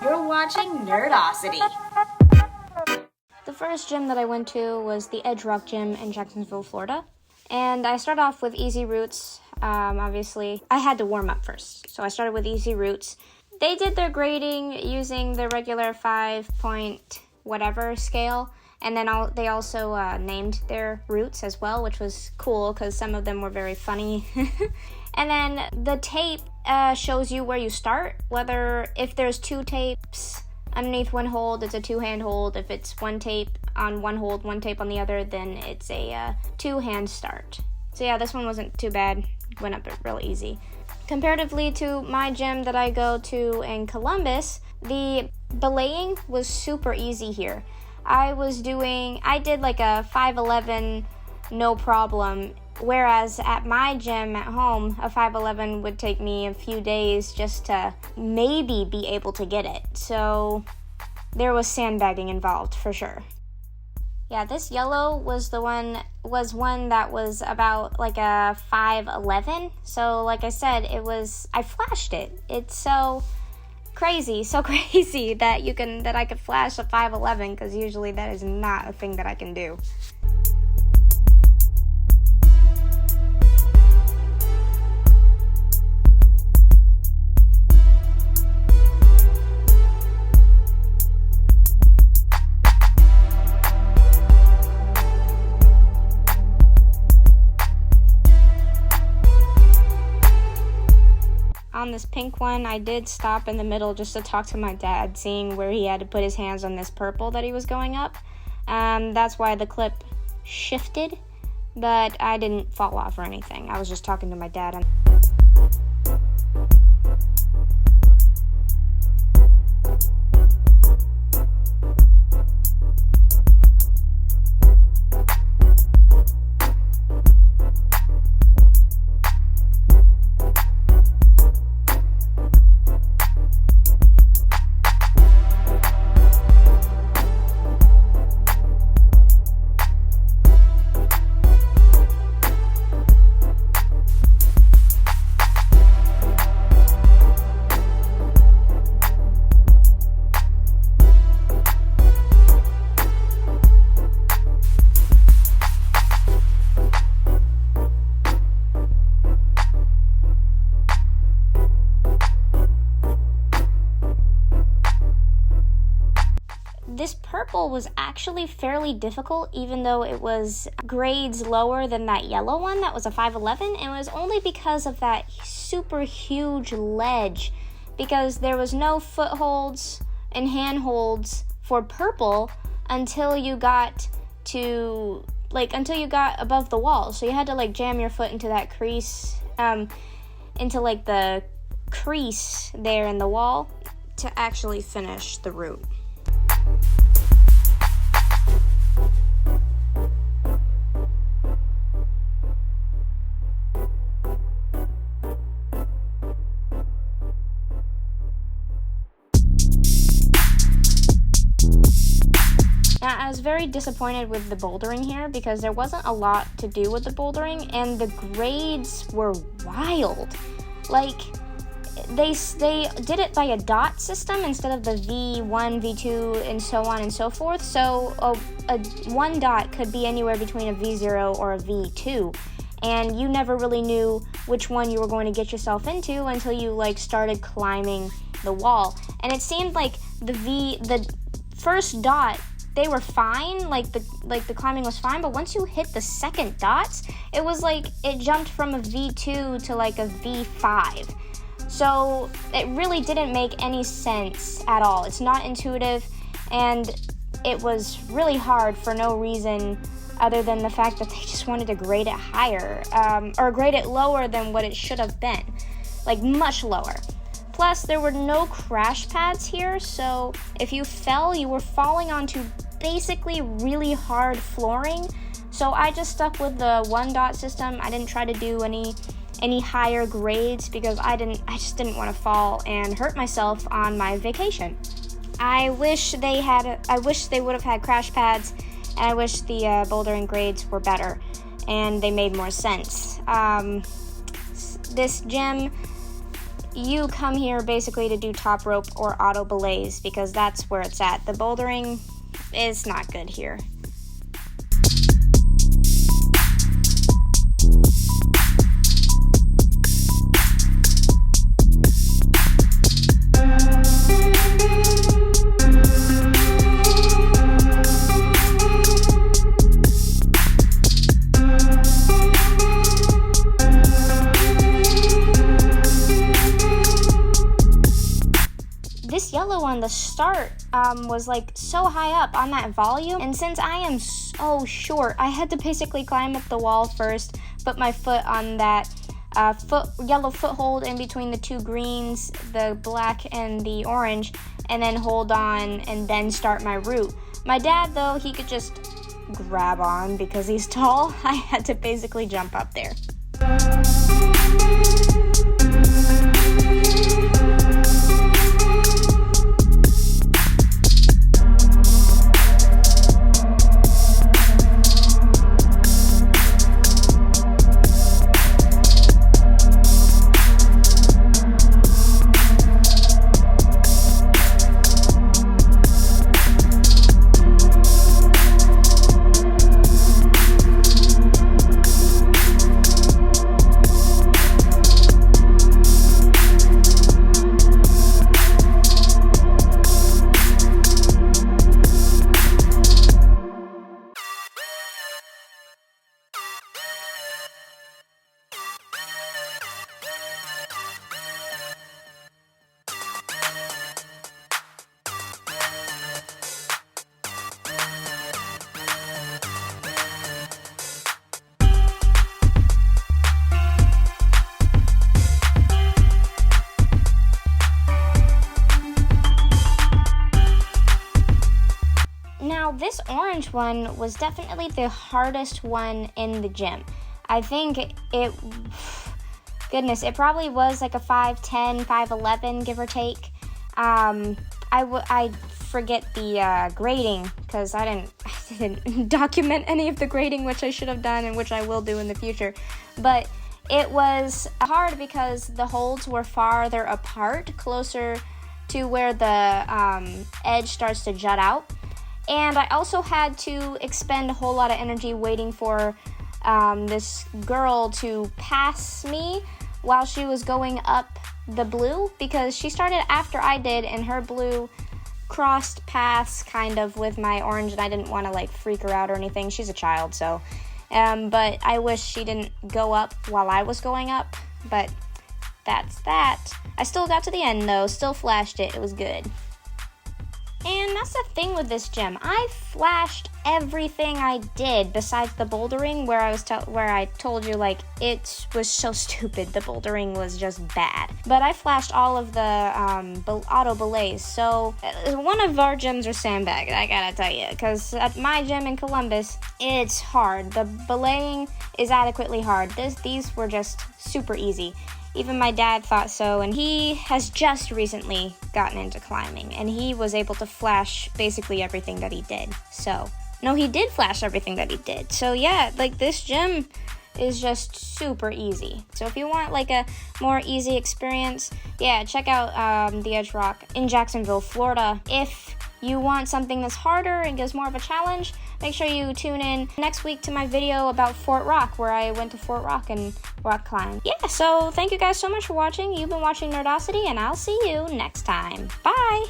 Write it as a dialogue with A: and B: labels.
A: You're watching Nerdosity.
B: The first gym that I went to was the Edge Rock Gym in Jacksonville, Florida. And I started off with easy routes. Obviously, I had to warm up first. So I started with easy routes. They did their grading using the regular 5-point whatever scale. And then they also named their routes as well, which was cool because some of them were very funny. And then the tape shows you where you start, if there's 2 tapes underneath one hold, it's a 2-hand hold. If it's 1 tape on one hold, 1 tape on the other, then it's a 2-hand start. So yeah, this one wasn't too bad. Went up real easy. Comparatively to my gym that I go to in Columbus, the belaying was super easy here. I did like a 5'11", no problem. Whereas at my gym at home, a 5'11" would take me a few days just to maybe be able to get it. So there was sandbagging involved for sure. Yeah, this yellow was one that was about like a 5'11". So like I said, I flashed it. It's so crazy that I could flash a 5'11", because usually that is not a thing that I can do. On this pink one, I did stop in the middle just to talk to my dad, seeing where he had to put his hands on this purple that he was going up. That's why the clip shifted, but I didn't fall off or anything. I was just talking to my dad. This purple was actually fairly difficult, even though it was grades lower than that yellow one that was a 5'11". It was only because of that super huge ledge, because there was no footholds and handholds for purple until you got above the wall. So you had to jam your foot into that crease, into the crease there in the wall to actually finish the route. Now, I was very disappointed with the bouldering here because there wasn't a lot to do with the bouldering, and the grades were wild. They did it by a dot system instead of the V1, V2, and so on and so forth. So a 1 dot could be anywhere between a V0 or a V2. And you never really knew which one you were going to get yourself into until you started climbing the wall. And it seemed like the first dot, they were fine, the climbing was fine, but once you hit the second dots, it was it jumped from a V2 to a V5. So it really didn't make any sense at all. It's not intuitive, and it was really hard for no reason other than the fact that they just wanted to grade it higher, or grade it lower than what it should have been, much lower. Plus, there were no crash pads here, so if you fell, you were falling onto basically really hard flooring. So I just stuck with the 1 dot system. I didn't try to do any higher grades because I just didn't want to fall and hurt myself on my vacation. I wish they would have had crash pads, and I wish the bouldering grades were better and they made more sense. This gym you come here basically to do top rope or auto belays because that's where it's at. The bouldering is not good here. This yellow on the start was like so high up on that volume, and since I am so short, I had to basically climb up the wall first, put my foot on that yellow foothold in between the two greens, the black and the orange, and then hold on and then start my route. My dad, though, he could just grab on because he's tall. I had to basically jump up there. Now, this orange one was definitely the hardest one in the gym. I think goodness, it probably was like a 5'10", 5'11", give or take. I forget the grading because I didn't document any of the grading, which I should have done and which I will do in the future. But it was hard because the holds were farther apart, closer to where the edge starts to jut out. And I also had to expend a whole lot of energy waiting for this girl to pass me while she was going up the blue, because she started after I did, and her blue crossed paths kind of with my orange, and I didn't want to like freak her out or anything. She's a child, so. But I wish she didn't go up while I was going up, but that's that. I still got to the end though, still flashed it. It was good. And that's the thing with this gym. I flashed everything I did besides the bouldering, where I told you like it was so stupid. The bouldering was just bad. But I flashed all of the auto belays. So one of our gyms are sandbagged, I gotta tell you, because at my gym in Columbus, it's hard. The belaying is adequately hard. These were just super easy. Even my dad thought so, and he has just recently gotten into climbing, and he was able to flash basically everything that he did. So, no, he did flash everything that he did. So yeah, like this gym is just super easy. So if you want like a more easy experience, yeah, check out the Edge Rock in Jacksonville, Florida. If you want something that's harder and gives more of a challenge, make sure you tune in next week to my video about Fort Rock, where I went to Fort Rock and rock climbed. Yeah, so thank you guys so much for watching. You've been watching Nerdosity, and I'll see you next time. Bye!